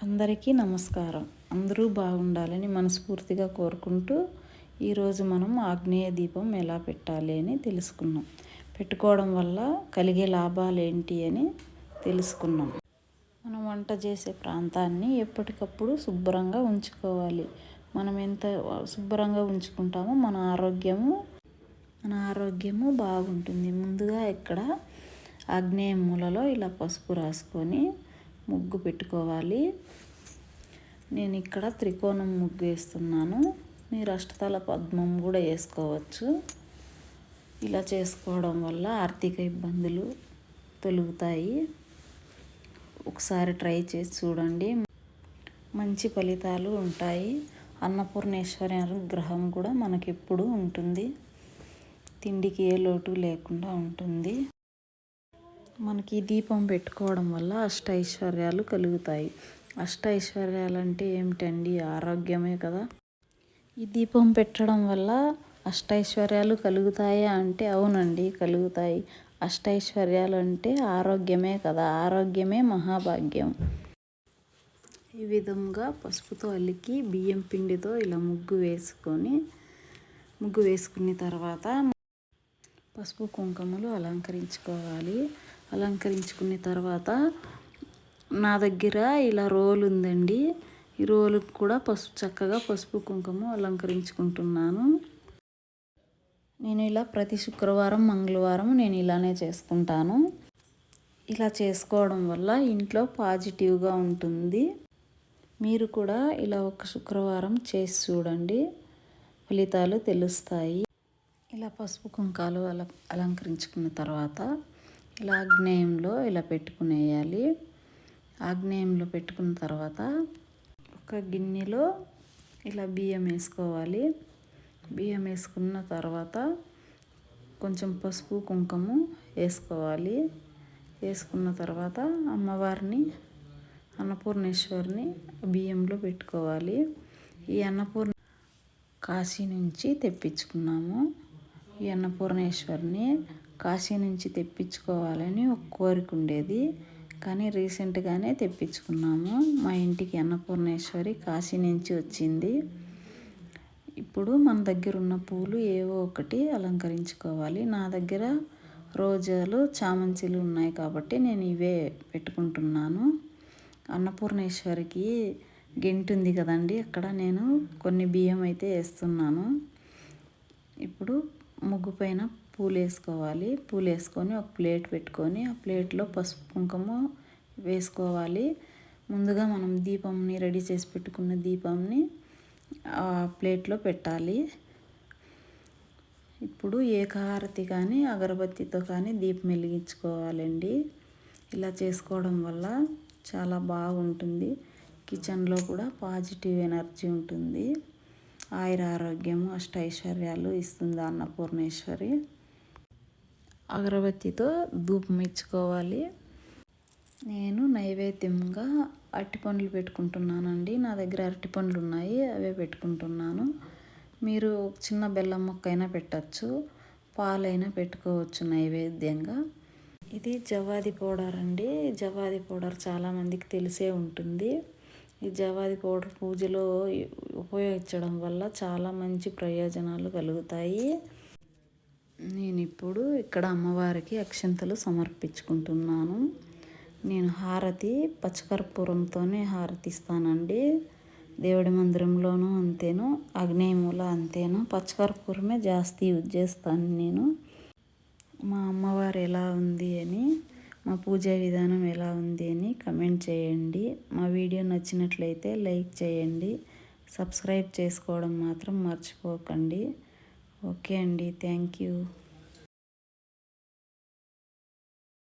అందరికీ నమస్కారం. అందరూ బాగుండాలని మనస్ఫూర్తిగా కోరుకుంటూ ఈరోజు మనం ఆగ్నేయ దీపం ఎలా పెట్టాలి అని తెలుసుకున్నాం. పెట్టుకోవడం వల్ల కలిగే లాభాలు ఏంటి అని తెలుసుకున్నాం. మనం వంట చేసే ప్రాంతాన్ని ఎప్పటికప్పుడు శుభ్రంగా ఉంచుకోవాలి. మనం ఎంత శుభ్రంగా ఉంచుకుంటామో మన ఆరోగ్యము బాగుంటుంది. ముందుగా ఇక్కడ ఆగ్నేయ మూలలో ఇలా పసుపు రాసుకొని ముగ్గు పెట్టుకోవాలి. నేను ఇక్కడ త్రికోణం ముగ్గు వేస్తున్నాను. మీరు అష్టతల పద్మం కూడా వేసుకోవచ్చు. ఇలా చేసుకోవడం వల్ల ఆర్థిక ఇబ్బందులు తొలుగుతాయి. ఒకసారి ట్రై చేసి చూడండి, మంచి ఫలితాలు ఉంటాయి. అన్నపూర్ణేశ్వరి అనుగ్రహం కూడా మనకెప్పుడు ఉంటుంది. తిండికి ఏ లోటు లేకుండా ఉంటుంది. మనకి దీపం పెట్టుకోవడం వల్ల అష్టైశ్వర్యాలు కలుగుతాయి. అష్టైశ్వర్యాలు అంటే ఏమిటండి? ఆరోగ్యమే కదా. ఈ దీపం పెట్టడం వల్ల అష్టైశ్వర్యాలు కలుగుతాయా అంటే అవునండి, కలుగుతాయి. అష్టైశ్వర్యాలు అంటే ఆరోగ్యమే కదా. ఆరోగ్యమే మహాభాగ్యం. ఈ విధంగా పసుపుతో అలికి బియ్యం పిండితో ఇలా ముగ్గు వేసుకున్న తర్వాత పసుపు కుంకుమలు అలంకరించుకోవాలి. అలంకరించుకున్న తర్వాత నా దగ్గర ఇలా రోలు ఉందండి. ఈ రోలుకు కూడా చక్కగా పసుపు కుంకుమ అలంకరించుకుంటున్నాను. నేను ఇలా ప్రతి శుక్రవారం మంగళవారం నేను ఇలానే చేసుకుంటాను. ఇలా చేసుకోవడం వల్ల ఇంట్లో పాజిటివ్గా ఉంటుంది. మీరు కూడా ఇలా ఒక శుక్రవారం చేసి చూడండి, ఫలితాలు తెలుస్తాయి. ఇలా పసుపు కుంకాలు అలంకరించుకున్న తర్వాత ఇలా ఆగ్నేయంలో ఇలా పెట్టుకునేయాలి. ఆగ్నేయంలో పెట్టుకున్న తర్వాత ఒక గిన్నెలో ఇలా బియ్యం వేసుకోవాలి. బియ్యం వేసుకున్న తర్వాత కొంచెం పసుపు కుంకుమ వేసుకోవాలి. వేసుకున్న తర్వాత అమ్మవారిని అన్నపూర్ణేశ్వరిని బియ్యంలో పెట్టుకోవాలి. ఈ అన్నపూర్ణ కాశీ నుంచి తెప్పించుకున్నాము. ఈ అన్నపూర్ణేశ్వరిని కాశీ నుంచి తెప్పించుకోవాలని ఒక కోరిక ఉండేది, కానీ రీసెంట్గానే తెప్పించుకున్నాము. మా ఇంటికి అన్నపూర్ణేశ్వరి కాశీ నుంచి వచ్చింది. ఇప్పుడు మన దగ్గర ఉన్న పూలు ఏవో ఒకటి అలంకరించుకోవాలి. నా దగ్గర రోజాలు చామంతులు ఉన్నాయి కాబట్టి నేను ఇవే పెట్టుకుంటున్నాను. అన్నపూర్ణేశ్వరికి గెంటు ఉంది కదండి, అక్కడ నేను కొన్ని బియ్యం అయితే వేస్తున్నాను. ఇప్పుడు ముగ్గు పైన పూలు వేసుకోవాలి. పూలు వేసుకొని ఒక ప్లేట్ పెట్టుకొని ఆ ప్లేట్లో పసుపు కుంకుమ వేసుకోవాలి. ముందుగా మనం దీపంని రెడీ చేసి పెట్టుకున్న దీపంని ఆ ప్లేట్లో పెట్టాలి. ఇప్పుడు ఏకహారతి కానీ అగరబత్తితో కానీ దీపం వెలిగించుకోవాలండి. ఇలా చేసుకోవడం వల్ల చాలా బాగుంటుంది. కిచెన్లో కూడా పాజిటివ్ ఎనర్జీ ఉంటుంది. ఆయుర ఆరోగ్యము అష్టైశ్వర్యాలు ఇస్తుంది అన్నపూర్ణేశ్వరి. అగరబత్తితో ధూపం ఇచ్చుకోవాలి. నేను నైవేద్యంగా అరటిపండ్లు పెట్టుకుంటున్నానండి. నా దగ్గర అరటిపండ్లు ఉన్నాయి, అవే పెట్టుకుంటున్నాను. మీరు చిన్న బెల్లం ముక్క అయినా పెట్టచ్చు, పాలైనా పెట్టుకోవచ్చు నైవేద్యంగా. ఇది జవాది పౌడర్ అండి. జవాది పౌడర్ చాలామందికి తెలిసే ఉంటుంది. ఈ జవాది పౌడర్ పూజలో ఉపయోగించడం వల్ల చాలా మంచి ప్రయోజనాలు కలుగుతాయి. నేను ఇప్పుడు ఇక్కడ అమ్మవారికి అక్షంతలు సమర్పించుకుంటున్నాను. నేను హారతి పచ్చకర్పూరంతోనే హారతి ఇస్తానండి. దేవుడి మందిరంలోనూ అంతేను, ఆగ్నేయమూల అంతేను. పచ్చకర్పూరమే జాస్తి యూజ్ చేస్తాను నేను. మా అమ్మవారు ఎలా ఉంది అని, మా పూజా విధానం ఎలా ఉంది అని కమెంట్ చేయండి. మా వీడియో నచ్చినట్లయితే లైక్ చేయండి. సబ్స్క్రైబ్ చేసుకోవడం మాత్రం మర్చిపోకండి. ఓకే అండి, థ్యాంక్ యూ.